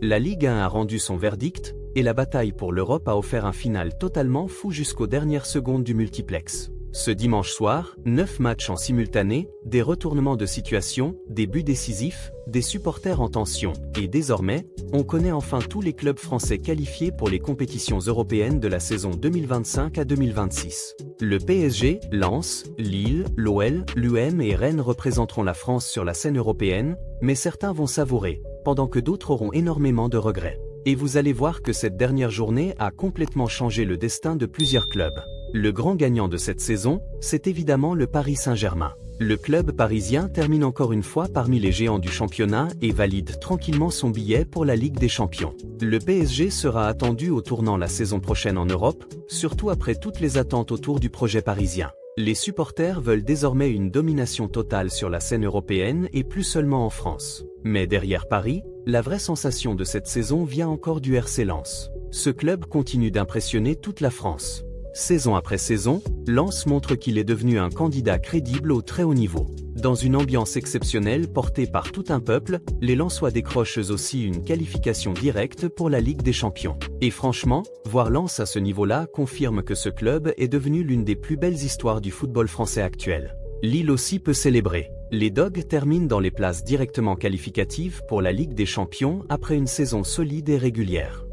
La Ligue 1 a rendu son verdict, et la bataille pour l'Europe a offert un final totalement fou jusqu'aux dernières secondes du multiplex. Ce dimanche soir, 9 matchs en simultané, des retournements de situation, des buts décisifs, des supporters en tension, et désormais, on connaît enfin tous les clubs français qualifiés pour les compétitions européennes de la saison 2025 à 2026. Le PSG, Lens, Lille, l'OL, l'UM et Rennes représenteront la France sur la scène européenne, mais certains vont savourer, pendant que d'autres auront énormément de regrets. Et vous allez voir que cette dernière journée a complètement changé le destin de plusieurs clubs. Le grand gagnant de cette saison, c'est évidemment le Paris Saint-Germain. Le club parisien termine encore une fois parmi les géants du championnat et valide tranquillement son billet pour la Ligue des Champions. Le PSG sera attendu au tournant la saison prochaine en Europe, surtout après toutes les attentes autour du projet parisien. Les supporters veulent désormais une domination totale sur la scène européenne et plus seulement en France. Mais derrière Paris, la vraie sensation de cette saison vient encore du RC Lens. Ce club continue d'impressionner toute la France. Saison après saison, Lens montre qu'il est devenu un candidat crédible au très haut niveau. Dans une ambiance exceptionnelle portée par tout un peuple, les Lensois décrochent aussi une qualification directe pour la Ligue des Champions. Et franchement, voir Lens à ce niveau-là confirme que ce club est devenu l'une des plus belles histoires du football français actuel. Lille aussi peut célébrer. Les Dogs terminent dans les places directement qualificatives pour la Ligue des Champions après une saison solide et régulière.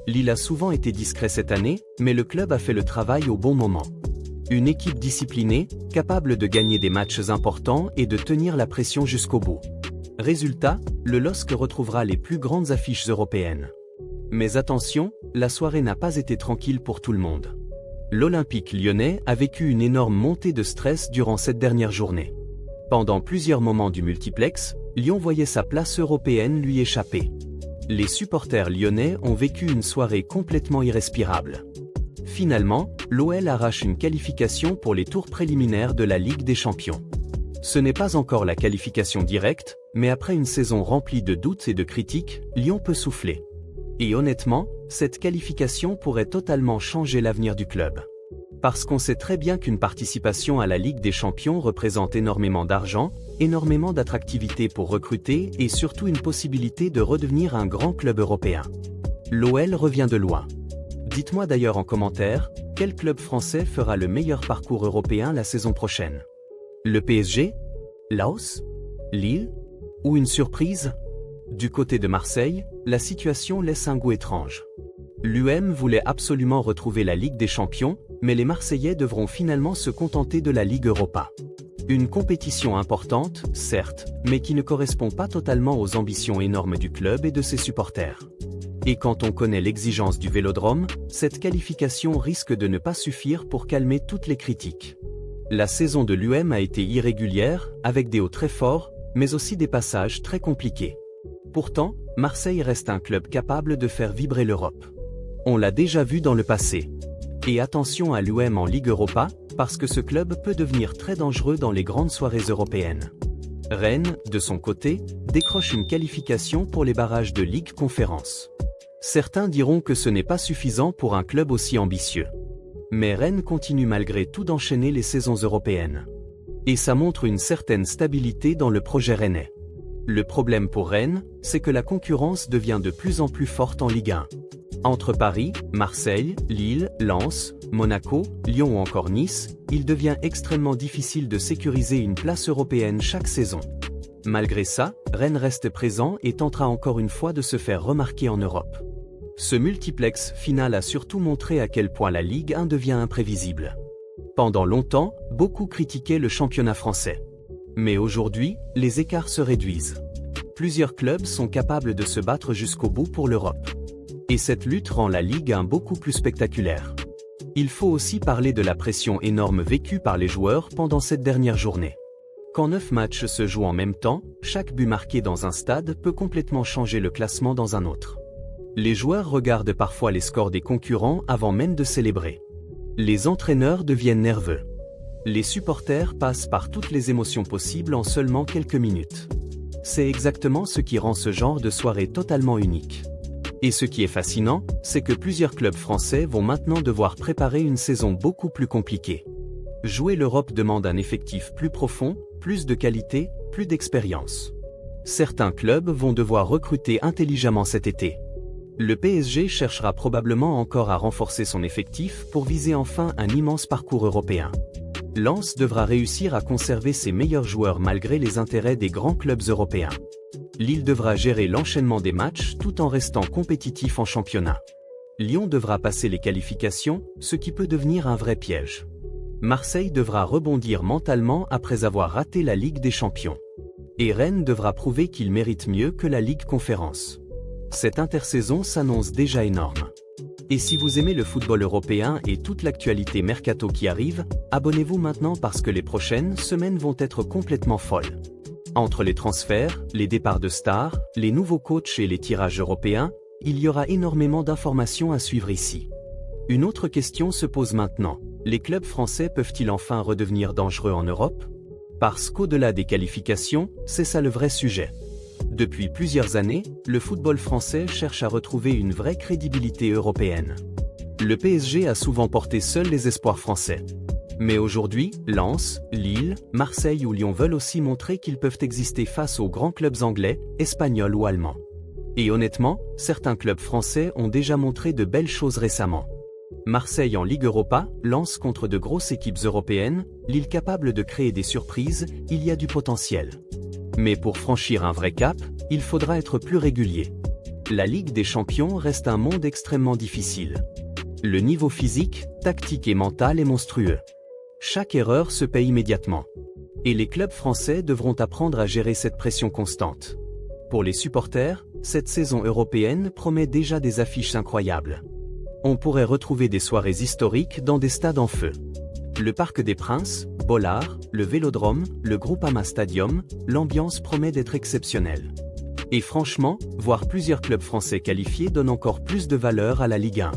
Lille a souvent été discret cette année, mais le club a fait le travail au bon moment. Une équipe disciplinée, capable de gagner des matchs importants et de tenir la pression jusqu'au bout. Résultat, le LOSC retrouvera les plus grandes affiches européennes. Mais attention, la soirée n'a pas été tranquille pour tout le monde. L'Olympique lyonnais a vécu une énorme montée de stress durant cette dernière journée. Pendant plusieurs moments du multiplex, Lyon voyait sa place européenne lui échapper. Les supporters lyonnais ont vécu une soirée complètement irrespirable. Finalement, l'OL arrache une qualification pour les tours préliminaires de la Ligue des Champions. Ce n'est pas encore la qualification directe, mais après une saison remplie de doutes et de critiques, Lyon peut souffler. Et honnêtement, cette qualification pourrait totalement changer l'avenir du club. Parce qu'on sait très bien qu'une participation à la Ligue des Champions représente énormément d'argent, énormément d'attractivité pour recruter et surtout une possibilité de redevenir un grand club européen. L'OL revient de loin. Dites-moi d'ailleurs en commentaire, quel club français fera le meilleur parcours européen la saison prochaine? Le PSG? Laos? Lille? Ou une surprise? Du côté de Marseille, la situation laisse un goût étrange. L'UM voulait absolument retrouver la Ligue des Champions, mais les Marseillais devront finalement se contenter de la Ligue Europa. Une compétition importante, certes, mais qui ne correspond pas totalement aux ambitions énormes du club et de ses supporters. Et quand on connaît l'exigence du Vélodrome, cette qualification risque de ne pas suffire pour calmer toutes les critiques. La saison de l'UM a été irrégulière, avec des hauts très forts, mais aussi des passages très compliqués. Pourtant, Marseille reste un club capable de faire vibrer l'Europe. On l'a déjà vu dans le passé. Et attention à l'UM en Ligue Europa, parce que ce club peut devenir très dangereux dans les grandes soirées européennes. Rennes, de son côté, décroche une qualification pour les barrages de Ligue Conférence. Certains diront que ce n'est pas suffisant pour un club aussi ambitieux. Mais Rennes continue malgré tout d'enchaîner les saisons européennes. Et ça montre une certaine stabilité dans le projet rennais. Le problème pour Rennes, c'est que la concurrence devient de plus en plus forte en Ligue 1. Entre Paris, Marseille, Lille, Lens, Monaco, Lyon ou encore Nice, il devient extrêmement difficile de sécuriser une place européenne chaque saison. Malgré ça, Rennes reste présent et tentera encore une fois de se faire remarquer en Europe. Ce multiplex final a surtout montré à quel point la Ligue 1 devient imprévisible. Pendant longtemps, beaucoup critiquaient le championnat français. Mais aujourd'hui, les écarts se réduisent. Plusieurs clubs sont capables de se battre jusqu'au bout pour l'Europe. Et cette lutte rend la Ligue 1 beaucoup plus spectaculaire. Il faut aussi parler de la pression énorme vécue par les joueurs pendant cette dernière journée. Quand 9 matchs se jouent en même temps, chaque but marqué dans un stade peut complètement changer le classement dans un autre. Les joueurs regardent parfois les scores des concurrents avant même de célébrer. Les entraîneurs deviennent nerveux. Les supporters passent par toutes les émotions possibles en seulement quelques minutes. C'est exactement ce qui rend ce genre de soirée totalement unique. Et ce qui est fascinant, c'est que plusieurs clubs français vont maintenant devoir préparer une saison beaucoup plus compliquée. Jouer l'Europe demande un effectif plus profond, plus de qualité, plus d'expérience. Certains clubs vont devoir recruter intelligemment cet été. Le PSG cherchera probablement encore à renforcer son effectif pour viser enfin un immense parcours européen. Lens devra réussir à conserver ses meilleurs joueurs malgré les intérêts des grands clubs européens. Lille devra gérer l'enchaînement des matchs tout en restant compétitif en championnat. Lyon devra passer les qualifications, ce qui peut devenir un vrai piège. Marseille devra rebondir mentalement après avoir raté la Ligue des Champions. Et Rennes devra prouver qu'il mérite mieux que la Ligue Conférence. Cette intersaison s'annonce déjà énorme. Et si vous aimez le football européen et toute l'actualité mercato qui arrive, abonnez-vous maintenant parce que les prochaines semaines vont être complètement folles. Entre les transferts, les départs de stars, les nouveaux coachs et les tirages européens, il y aura énormément d'informations à suivre ici. Une autre question se pose maintenant. Les clubs français peuvent-ils enfin redevenir dangereux en Europe? Parce qu'au-delà des qualifications, c'est ça le vrai sujet. Depuis plusieurs années, le football français cherche à retrouver une vraie crédibilité européenne. Le PSG a souvent porté seul les espoirs français. Mais aujourd'hui, Lens, Lille, Marseille ou Lyon veulent aussi montrer qu'ils peuvent exister face aux grands clubs anglais, espagnols ou allemands. Et honnêtement, certains clubs français ont déjà montré de belles choses récemment. Marseille en Ligue Europa, Lens contre de grosses équipes européennes, Lille capable de créer des surprises, il y a du potentiel. Mais pour franchir un vrai cap, il faudra être plus régulier. La Ligue des Champions reste un monde extrêmement difficile. Le niveau physique, tactique et mental est monstrueux. Chaque erreur se paie immédiatement. Et les clubs français devront apprendre à gérer cette pression constante. Pour les supporters, cette saison européenne promet déjà des affiches incroyables. On pourrait retrouver des soirées historiques dans des stades en feu. Le Parc des Princes, Bollard, le Vélodrome, le Groupama Stadium, l'ambiance promet d'être exceptionnelle. Et franchement, voir plusieurs clubs français qualifiés donne encore plus de valeur à la Ligue 1.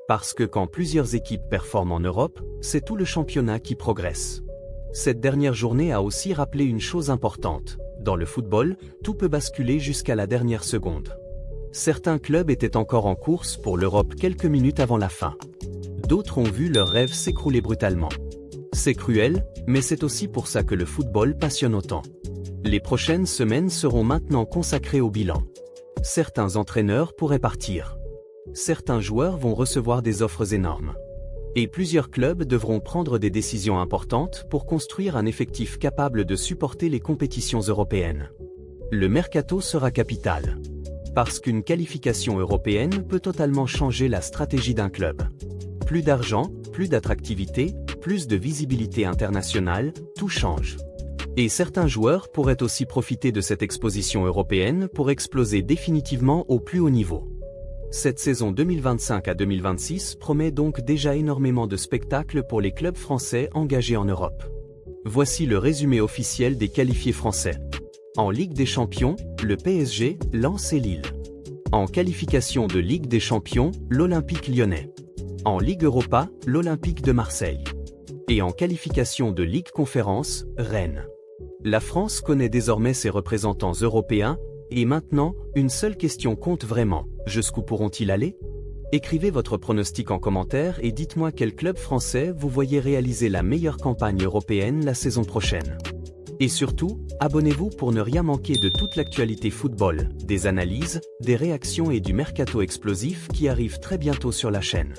Parce que quand plusieurs équipes performent en Europe, c'est tout le championnat qui progresse. Cette dernière journée a aussi rappelé une chose importante. Dans le football, tout peut basculer jusqu'à la dernière seconde. Certains clubs étaient encore en course pour l'Europe quelques minutes avant la fin. D'autres ont vu leurs rêves s'écrouler brutalement. C'est cruel, mais c'est aussi pour ça que le football passionne autant. Les prochaines semaines seront maintenant consacrées au bilan. Certains entraîneurs pourraient partir. Certains joueurs vont recevoir des offres énormes. Et plusieurs clubs devront prendre des décisions importantes pour construire un effectif capable de supporter les compétitions européennes. Le mercato sera capital. Parce qu'une qualification européenne peut totalement changer la stratégie d'un club. Plus d'argent, plus d'attractivité, plus de visibilité internationale, tout change. Et certains joueurs pourraient aussi profiter de cette exposition européenne pour exploser définitivement au plus haut niveau. Cette saison 2025 à 2026 promet donc déjà énormément de spectacles pour les clubs français engagés en Europe. Voici le résumé officiel des qualifiés français. En Ligue des Champions, le PSG, Lens et Lille. En qualification de Ligue des Champions, l'Olympique lyonnais. En Ligue Europa, l'Olympique de Marseille. Et en qualification de Ligue Conférence, Rennes. La France connaît désormais ses représentants européens, et maintenant, une seule question compte vraiment. Jusqu'où pourront-ils aller? Écrivez votre pronostic en commentaire et dites-moi quel club français vous voyez réaliser la meilleure campagne européenne la saison prochaine. Et surtout, abonnez-vous pour ne rien manquer de toute l'actualité football, des analyses, des réactions et du mercato explosif qui arrive très bientôt sur la chaîne.